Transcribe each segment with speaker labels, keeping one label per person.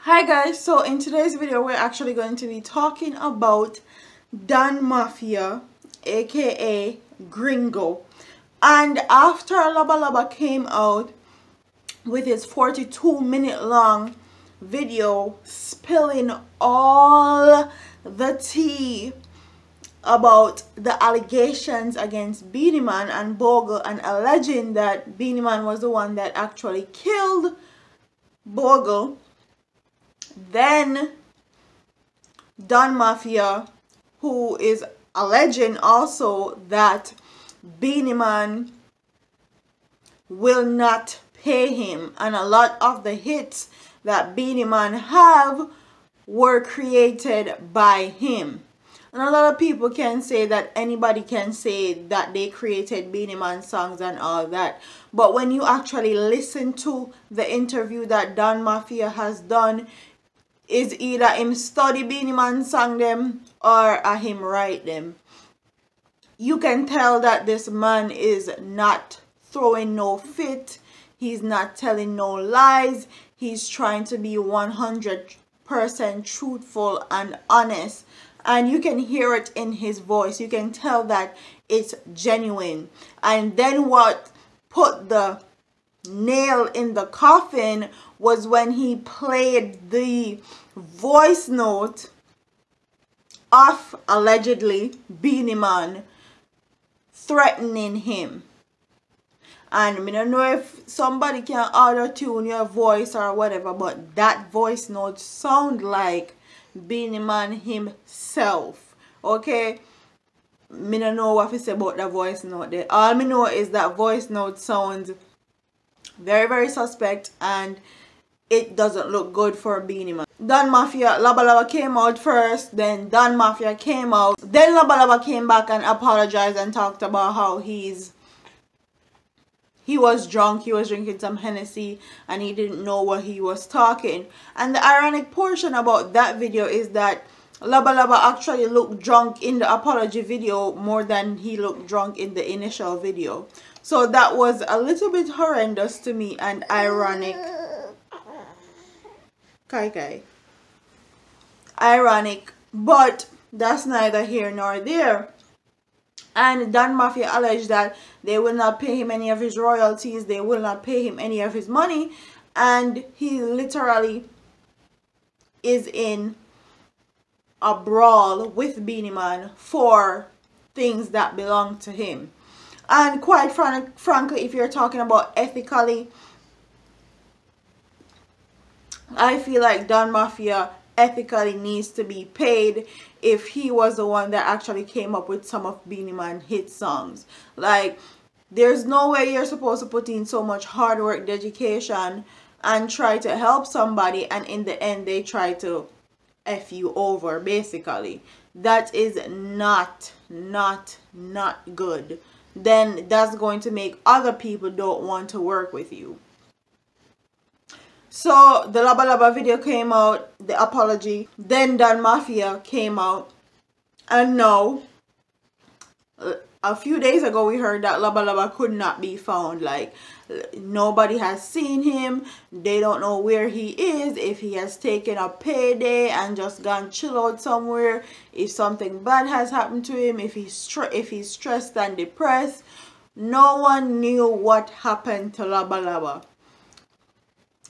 Speaker 1: Hi guys, so in today's video we're actually going to be talking about Don Mafia, aka Gringo. And after Labba Labba came out with his 42-minute long video spilling all the tea about the allegations against Beenie Man and Bogle, and alleging that Beenie Man was the one that actually killed Bogle, then Don Mafia, who is alleging also that Beenie Man will not pay him, and a lot of the hits that Beenie Man have were created by him. And a lot of people can say that anybody can say that they created Beenie Man songs and all that, but when you actually listen to the interview that Don Mafia has done, is either him study Beenie Man song them or him write them. You can tell that this man is not throwing no fit. He's not telling no lies. He's trying to be 100% truthful and honest. And you can hear it in his voice. You can tell that it's genuine. And then what put the nail in the coffin was when he played the voice note of allegedly Beenie Man threatening him. And I don't know if somebody can auto-tune your voice or whatever, but that voice note sound like Beenie Man himself. Okay, I don't know what to say about the voice note there. All I know is that voice note sounds very suspect, and it doesn't look good for Beenie Man. Don Mafia, Labba Labba came out first, then Don Mafia came out, then Labba Labba came back and apologized and talked about how he was drunk, he was drinking some Hennessy, and he didn't know what he was talking. And the ironic portion about that video is that Labba Labba actually looked drunk in the apology video more than he looked drunk in the initial video. So that was a little bit horrendous to me and ironic. Ironic, but that's neither here nor there. And Don Mafia alleged that they will not pay him any of his royalties, they will not pay him any of his money, and he literally is in a brawl with Beenie Man for things that belong to him. And quite frankly, if you're talking about ethically, I feel like Don Mafia ethically needs to be paid if he was the one that actually came up with some of Beenie Man hit songs. Like, there's no way you're supposed to put in so much hard work, dedication, and try to help somebody, and in the end they try to F you over, basically. That is not good. Then that's going to make other people don't want to work with you. So the Labba Labba video came out, the apology, then Don Mafia came out, and now a few days ago we heard that Labba Labba could not be found. Like, nobody has seen him, they don't know where he is, if he has taken a payday and just gone chill out somewhere, if something bad has happened to him, if he's stressed and depressed. No one knew what happened to Labba Labba.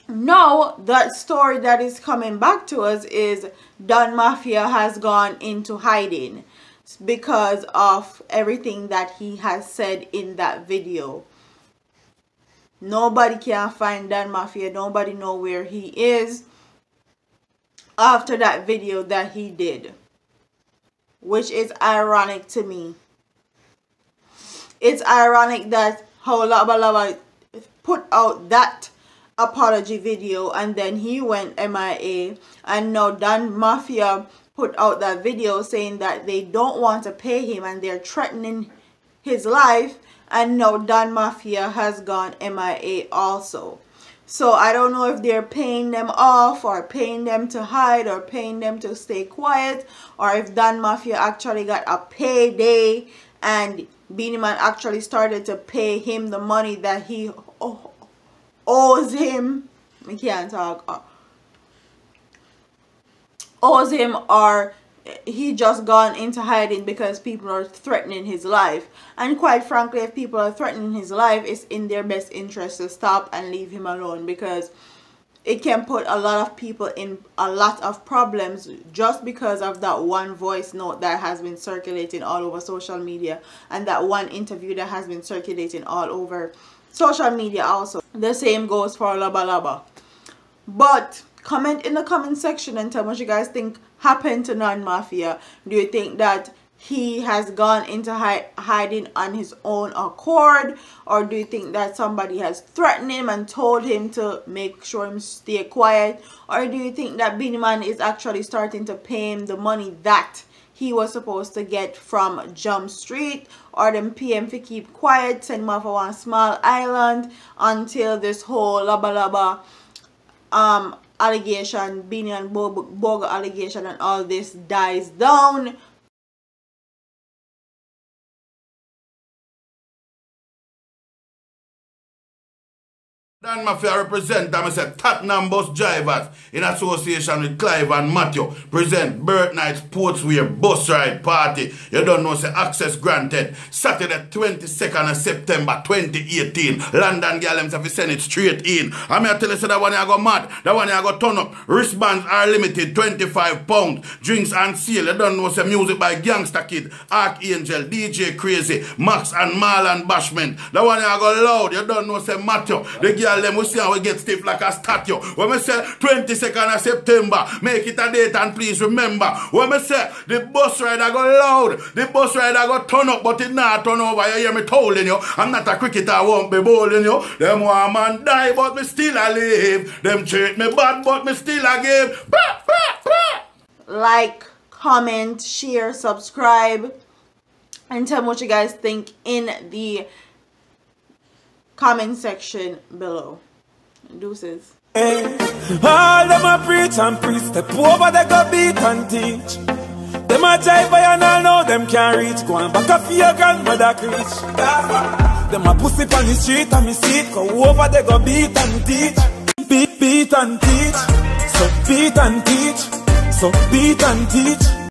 Speaker 1: Now, that story that is coming back to us is Don Mafia has gone into hiding because of everything that he has said in that video. Nobody can find Don Mafia. Nobody know where he is after that video that he did, which is ironic to me. It's ironic that how Labba Labba put out that apology video and then he went MIA, and now Don Mafia put out that video saying that they don't want to pay him and they're threatening his life, and now Don Mafia has gone MIA also. So I don't know if they're paying them off or paying them to hide or paying them to stay quiet, or if Don Mafia actually got a payday and Beenie Man actually started to pay him the money that he owes him. I can't talk. owes him, or he just gone into hiding because people are threatening his life. And quite frankly, if people are threatening his life, it's in their best interest to stop and leave him alone, because it can put a lot of people in a lot of problems just because of that one voice note that has been circulating all over social media, and that one interview that has been circulating all over social media also. The same goes for Labba Labba. But comment in the comment section and tell me what you guys think happened to Non-Mafia. Do you think that he has gone into hiding on his own accord, or do you think that somebody has threatened him and told him to make sure him stay quiet, or do you think that Beenie Man is actually starting to pay him the money that he was supposed to get from Jump Street, or them pay him to keep quiet, send him off on one small island until this whole Labba Labba allegation, Beenie and Bogo allegation and all this dies down?
Speaker 2: Dan Mafia represent them, I said Tottenham bus drivers in association with Clive and Matthew present Birthnight Sportswear bus ride party. You don't know, say access granted. Saturday 22nd of September 2018. London girl them say send it straight in. I'm here tell you say that one I go mad, that one I go turn up. Wristbands are limited, £25. Drinks and sale. You don't know, say music by Gangsta Kid, Archangel, DJ Crazy, Max and Marlon Bashment. That one I go loud. You don't know, say Matthew. The girl them we see how we get stiff like a statue. When we say 22nd of September, make it a date, and please remember, when we say the bus rider go loud, the bus rider go turn up, but it not turn over. You hear me telling you, I'm not a cricketer, I won't be bowling you. Them one man die, but me still a live. Them treat me bad, but me still a give.
Speaker 1: Like, comment, share, subscribe, and tell me what you guys think in the comment section below. Deuces.
Speaker 3: Hey, all them a preach and preach, step over they go beat and teach. Them a jive by and all know them can't reach. Go and back up for your grandmother preach. Them a pussy on the street and me see it. Go over they go beat and teach. Beat and teach. So beat and teach. So beat and teach.